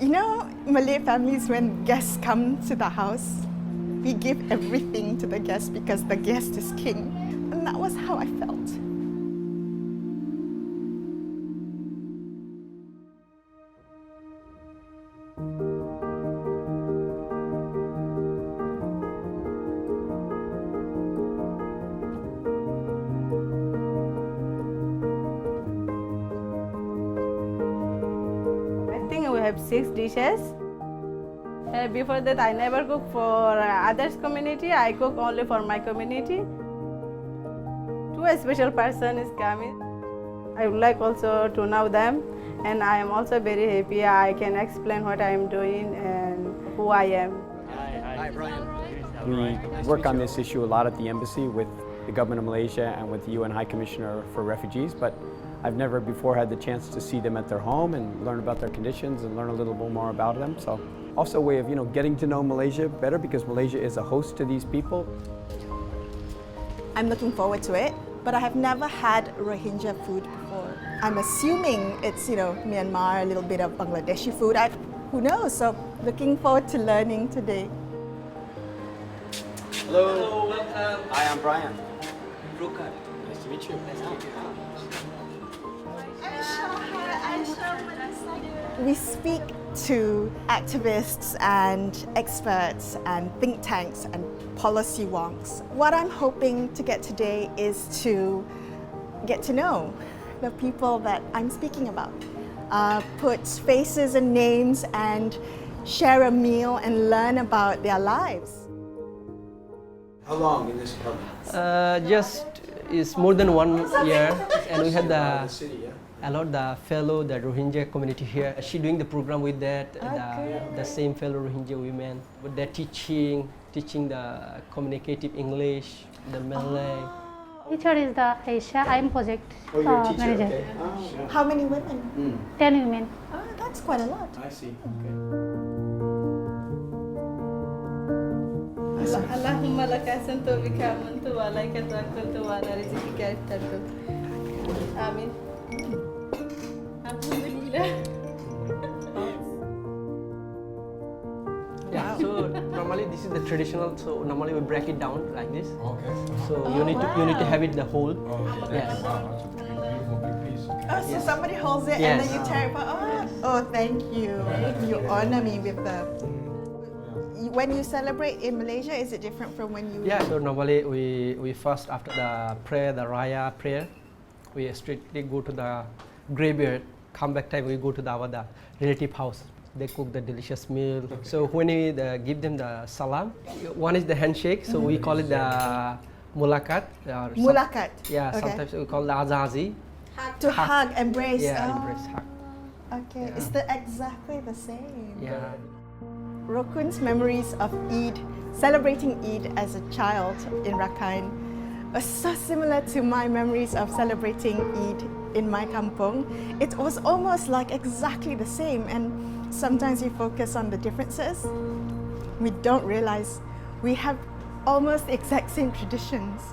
You know, Malay families, when guests come to the house, we give everything to the guest because the guest is king. And that was how I felt. I think we have 6 dishes. Before that, I never cook for others' community. I cook only for my community. 2 special person is coming. I would like also to know them, and I am also very happy. I can explain what I am doing and who I am. Hi, Brian. We work on this issue a lot at the embassy with the government of Malaysia and with the UN High Commissioner for Refugees, but I've never before had the chance to see them at their home and learn about their conditions and learn a little bit more about them. So also a way of, getting to know Malaysia better because Malaysia is a host to these people. I'm looking forward to it, but I have never had Rohingya food before. I'm assuming it's, Myanmar, a little bit of Bangladeshi food. Who knows? So looking forward to learning today. Hello. Welcome. Hi, I'm Brian. Berbuka. Nice to meet you. Nice to meet you. We speak to activists and experts and think tanks and policy wonks. What I'm hoping to get today is to get to know the people that I'm speaking about. Put faces and names and share a meal and learn about their lives. How long in this apartment? Just is more than 1 year, and we had The city, yeah? a lot the fellow, the Rohingya community here. She doing the program with that, the same fellow Rohingya women. But they're teaching the communicative English, the Malay. Teacher is the Aisha. I am project Oh, you're a teacher, manager. okay. Oh, yeah. How many women? 10 women. Oh, that's quite a lot. I see. Okay. Allahumma laka asantu bika amantu wa alayka tawakkaltu wa ala rizqika iftartu. Amin. Alhamdulillah. Yeah. So normally this is the traditional. So normally we break it down like this. Okay. So you need to have it the whole. Oh, Yes. wow, that's a beautiful big piece. Oh, so somebody holds it and then you tear it apart. Oh, thank you. You honor me with the. When you celebrate in Malaysia, is it different from when you? Yeah. So normally we first after the prayer, the Raya prayer, we strictly go to the graveyard. Come back time we go to the relative house. They cook the delicious meal. Okay. So when we give them the salam, one is the handshake. So we call it the mulakat. Mulakat. Yeah. Okay. Sometimes we call the azazi. To hug, embrace. Yeah, Oh. embrace, hug. Okay, Yeah. it's exactly the same. Yeah. Rokun's memories of Eid, celebrating Eid as a child in Rakhine, are so similar to my memories of celebrating Eid in my kampung. It was almost like exactly the same, and sometimes we focus on the differences. We don't realize we have almost the exact same traditions.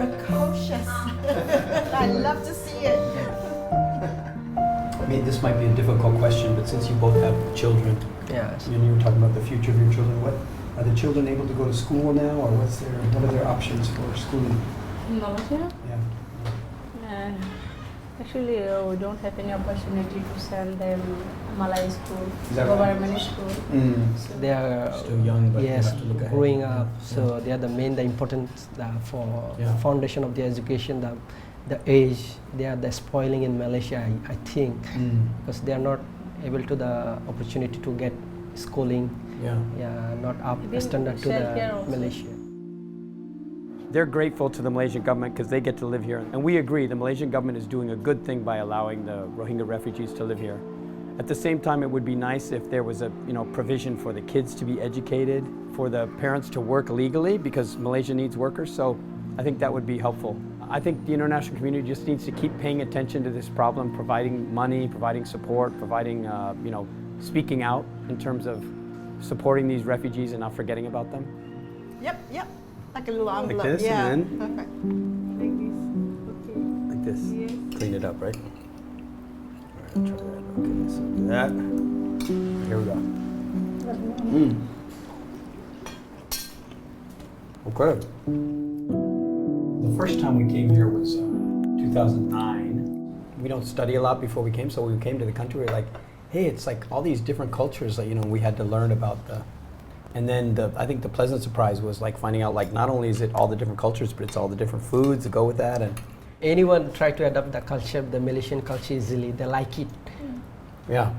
Precocious. I love to see it. I mean, this might be a difficult question, but since you both have children, Yeah. and you were talking about the future of your children, are the children able to go to school now, or what are their options for schooling? In Malaysia? Yeah. Actually, we don't have any opportunity to send them Malay school, Is that right? government school. They are Still young, but you yes, have to look ahead. growing up. So they are the important for Yeah. foundation of the education. The age they are the spoiling in Malaysia, I think, because they are not able to the opportunity to get schooling. Yeah. Yeah, not up Even standard to childcare the also. Malaysia. They're grateful to the Malaysian government because they get to live here. And we agree, the Malaysian government is doing a good thing by allowing the Rohingya refugees to live here. At the same time, it would be nice if there was a provision for the kids to be educated, for the parents to work legally because Malaysia needs workers. So I think that would be helpful. I think the international community just needs to keep paying attention to this problem, providing money, providing support, providing, speaking out in terms of supporting these refugees and not forgetting about them. Yep. Like a little envelope. this, yeah. and then- Perfect. Like this. Okay. this. Yes. Clean it up, right? All right, try that. Okay, so do that. Here we go. Okay. The first time we came here was 2009. We don't study a lot before we came, so when we came to the country, we were like, hey, it's like all these different cultures that, you know, we had to learn about the. And then I think the pleasant surprise was like finding out like not only is it all the different cultures, but it's all the different foods that go with that. And Anyone try to adopt the culture, the Malaysian culture easily, they like it. yeah,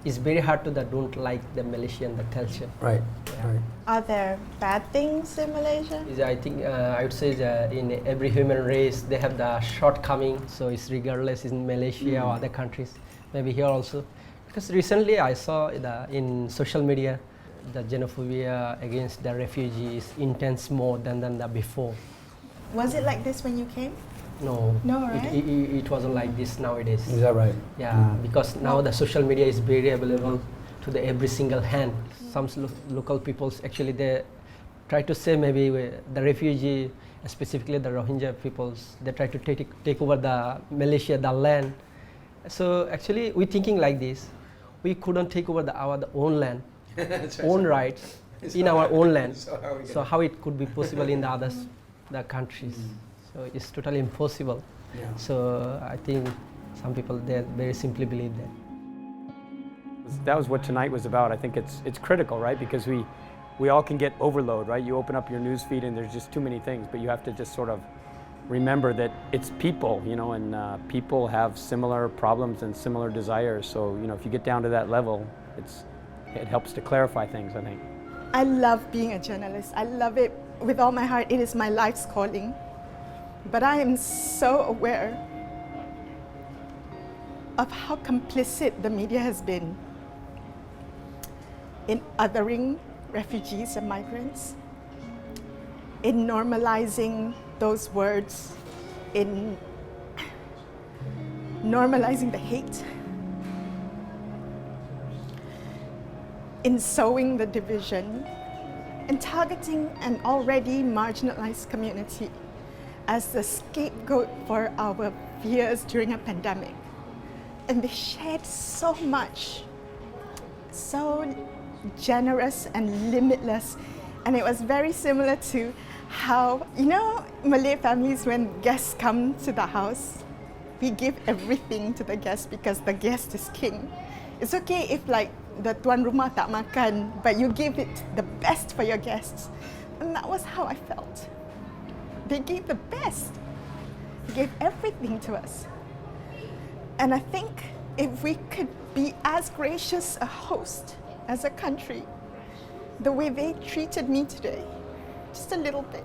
It's very hard to that don't like the Malaysian the culture. right, Yeah. right. Are there bad things in Malaysia? I think I would say that in every human race they have the shortcoming, so it's regardless in Malaysia or other countries, maybe here also. Because recently I saw in social media the xenophobia against the refugees intense more than the before. Was it like this when you came? No, No, right? it wasn't like this nowadays. Is that right? Yeah, because now the social media is very available to the every single hand. Some local peoples actually they try to say maybe the refugee, specifically the Rohingya peoples, they try to take over the Malaysia, the land. So actually we thinking like this, we couldn't take over our own land, own rights in our own land. So how it could be possible in the countries? So it's totally impossible. Yeah. So I think some people they very simply believe that. That was what tonight was about. I think it's critical, right? Because we all can get overload, right? You open up your news feed and there's just too many things, but you have to just sort of remember that it's people, you know, and people have similar problems and similar desires. So, you know, if you get down to that level, it helps to clarify things, I think. I love being a journalist. I love it with all my heart. It is my life's calling. But I am so aware of how complicit the media has been in othering refugees and migrants, in normalizing those words, in normalizing the hate, in sowing the division, in targeting an already marginalized community as the scapegoat for our fears during a pandemic. And they shared so much, so generous and limitless. And it was very similar to how, you know, Malay families, when guests come to the house, we give everything to the guest because the guest is king. It's okay if like the tuan rumah tak makan, but you give it the best for your guests. And that was how I felt. They gave the best. They gave everything to us. And I think if we could be as gracious a host as a country, the way they treated me today, just a little bit,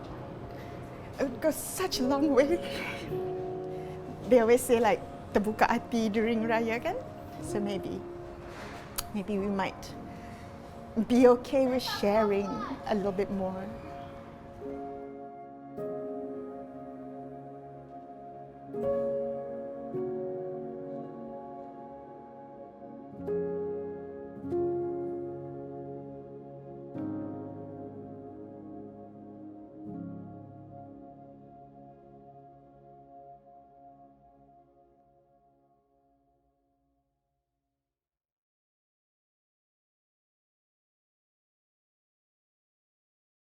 it would go such a long way. They always say like, terbuka hati during Raya kan? So maybe we might be okay with sharing a little bit more.